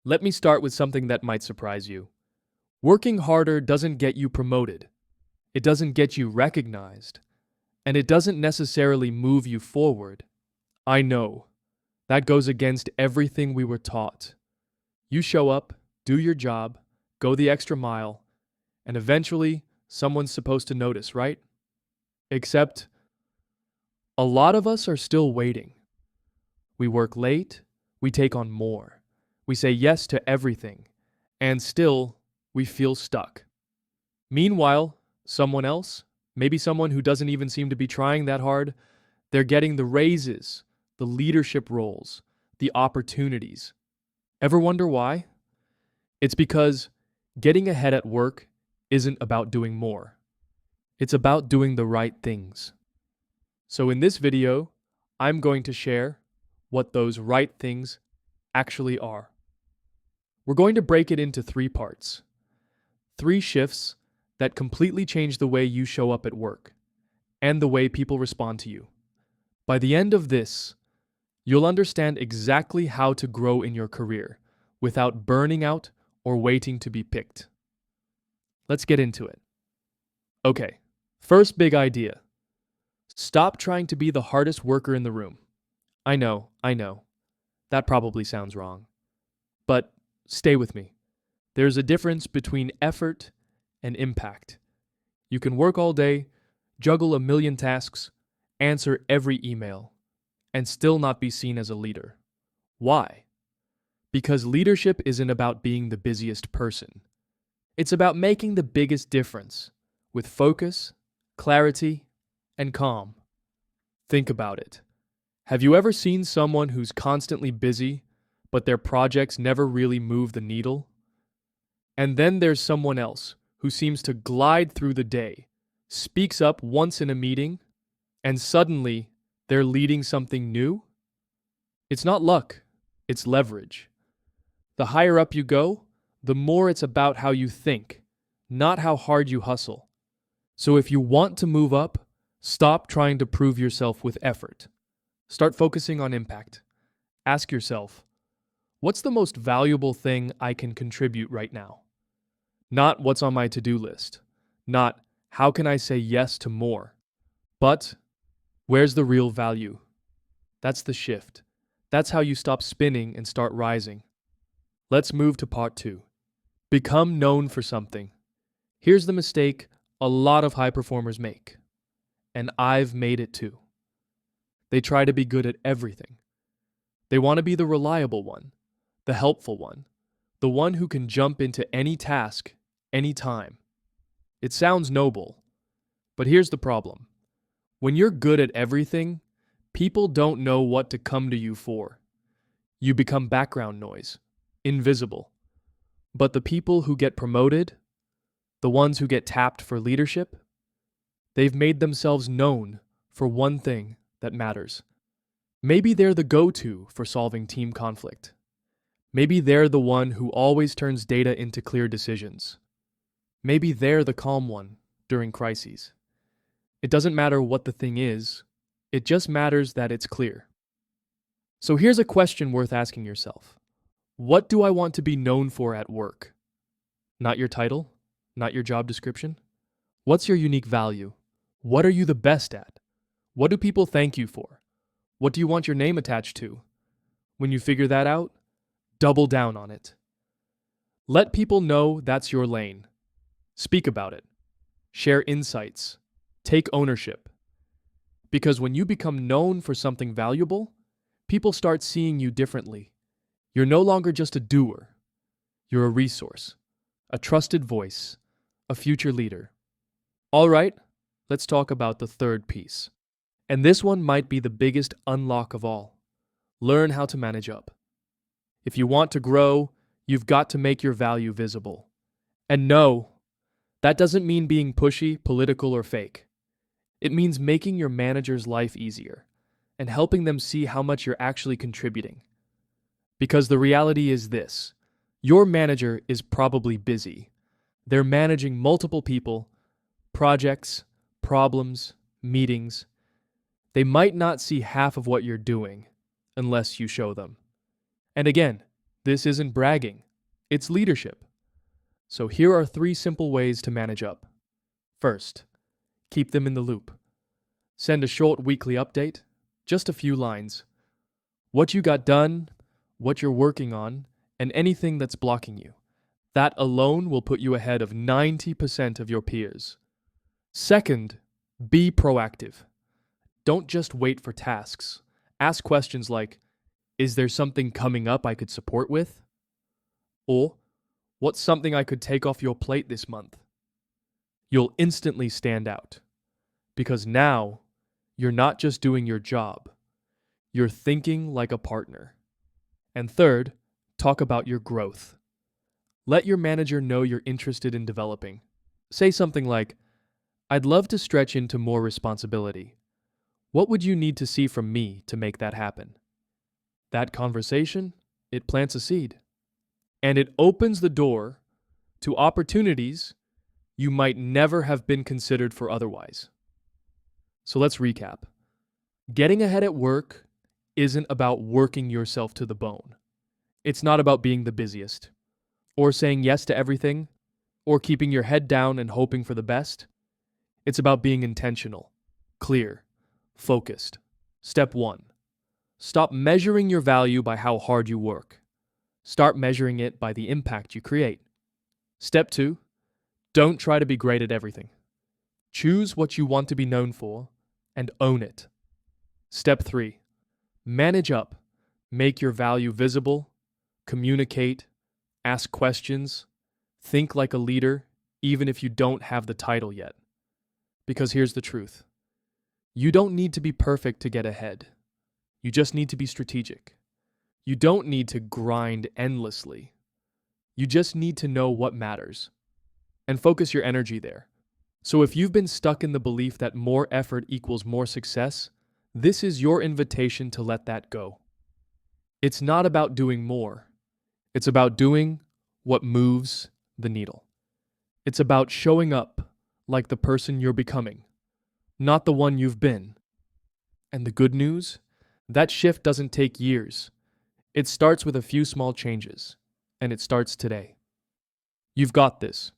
Let me start with something that might surprise you. Working harder doesn't get you promoted. It doesn't get you recognized. And it doesn't necessarily move you forward. I know. That goes against everything we were taught. You show up, do your job, go the extra mile, and eventually someone's supposed to notice, right? Except a lot of us are still waiting. We work late, we take on more, we say yes to everything, and still we feel stuck. Meanwhile, someone else, maybe someone who doesn't even seem to be trying that hard, they're getting the raises, the leadership roles, the opportunities. Ever wonder why? It's because getting ahead at work isn't about doing more. It's about doing the right things. So in this video, I'm going to share what those right things actually are. We're going to break it into 3 parts. 3 shifts that completely change the way you show up at work and the way people respond to you. By the end of this, you'll understand exactly how to grow in your career without burning out or waiting to be picked. Let's get into it. Okay, first big idea. Stop trying to be the hardest worker in the room. I know. That probably sounds wrong. But stay with me. There's a difference between effort and impact. You can work all day, juggle a million tasks, answer every email, and still not be seen as a leader. Why? Because leadership isn't about being the busiest person. It's about making the biggest difference with focus, clarity, and calm. Think about it. Have you ever seen someone who's constantly busy, but their projects never really move the needle? And then there's someone else who seems to glide through the day, speaks up once in a meeting, and suddenly they're leading something new? It's not luck, it's leverage. The higher up you go, the more it's about how you think, not how hard you hustle. So if you want to move up, stop trying to prove yourself with effort. Start focusing on impact. Ask yourself, what's the most valuable thing I can contribute right now? Not what's on my to-do list. Not how can I say yes to more. But where's the real value? That's the shift. That's how you stop spinning and start rising. Let's move to part 2. Become known for something. Here's the mistake a lot of high performers make. And I've made it too. They try to be good at everything. They want to be the reliable one, the helpful one, the one who can jump into any task, anytime. It sounds noble, but here's the problem. When you're good at everything, people don't know what to come to you for. You become background noise, invisible. But the people who get promoted, the ones who get tapped for leadership, they've made themselves known for one thing that matters. Maybe they're the go-to for solving team conflict. Maybe they're the one who always turns data into clear decisions. Maybe they're the calm one during crises. It doesn't matter what the thing is, it just matters that it's clear. So here's a question worth asking yourself. What do I want to be known for at work? Not your title, not your job description. What's your unique value? What are you the best at? What do people thank you for? What do you want your name attached to? When you figure that out, double down on it. Let people know that's your lane. Speak about it. Share insights. Take ownership. Because when you become known for something valuable, people start seeing you differently. You're no longer just a doer. You're a resource, a trusted voice, a future leader. All right, let's talk about the third piece. And this one might be the biggest unlock of all. Learn how to manage up. If you want to grow, you've got to make your value visible. And no, that doesn't mean being pushy, political, or fake. It means making your manager's life easier and helping them see how much you're actually contributing. Because the reality is this: your manager is probably busy. They're managing multiple people, projects, problems, meetings. They might not see half of what you're doing unless you show them. And again, This isn't bragging, it's leadership. So here are 3 simple ways to manage up. First, keep them in the loop. Send a short weekly update, just a few lines. What you got done, what you're working on, and anything that's blocking you. That alone will put you ahead of 90% of your peers. Second, be proactive. Don't just wait for tasks. Ask questions like, is there something coming up I could support with? Or, what's something I could take off your plate this month? You'll instantly stand out. Because now, you're not just doing your job. You're thinking like a partner. And third, talk about your growth. Let your manager know you're interested in developing. Say something like, I'd love to stretch into more responsibility. What would you need to see from me to make that happen? That conversation, it plants a seed. And it opens the door to opportunities you might never have been considered for otherwise. So let's recap. Getting ahead at work isn't about working yourself to the bone. It's not about being the busiest, or saying yes to everything, or keeping your head down and hoping for the best. It's about being intentional, clear, focused. Step 1. Stop measuring your value by how hard you work. Start measuring it by the impact you create. Step 2. Don't try to be great at everything. Choose what you want to be known for and own it. Step 3. Manage up. Make your value visible. Communicate. Ask questions. Think like a leader, even if you don't have the title yet. Because here's the truth. You don't need to be perfect to get ahead. You just need to be strategic. You don't need to grind endlessly. You just need to know what matters. And focus your energy there. So if you've been stuck in the belief that more effort equals more success, this is your invitation to let that go. It's not about doing more. It's about doing what moves the needle. It's about showing up like the person you're becoming, not the one you've been. And the good news? That shift doesn't take years. It starts with a few small changes, and it starts today. You've got this.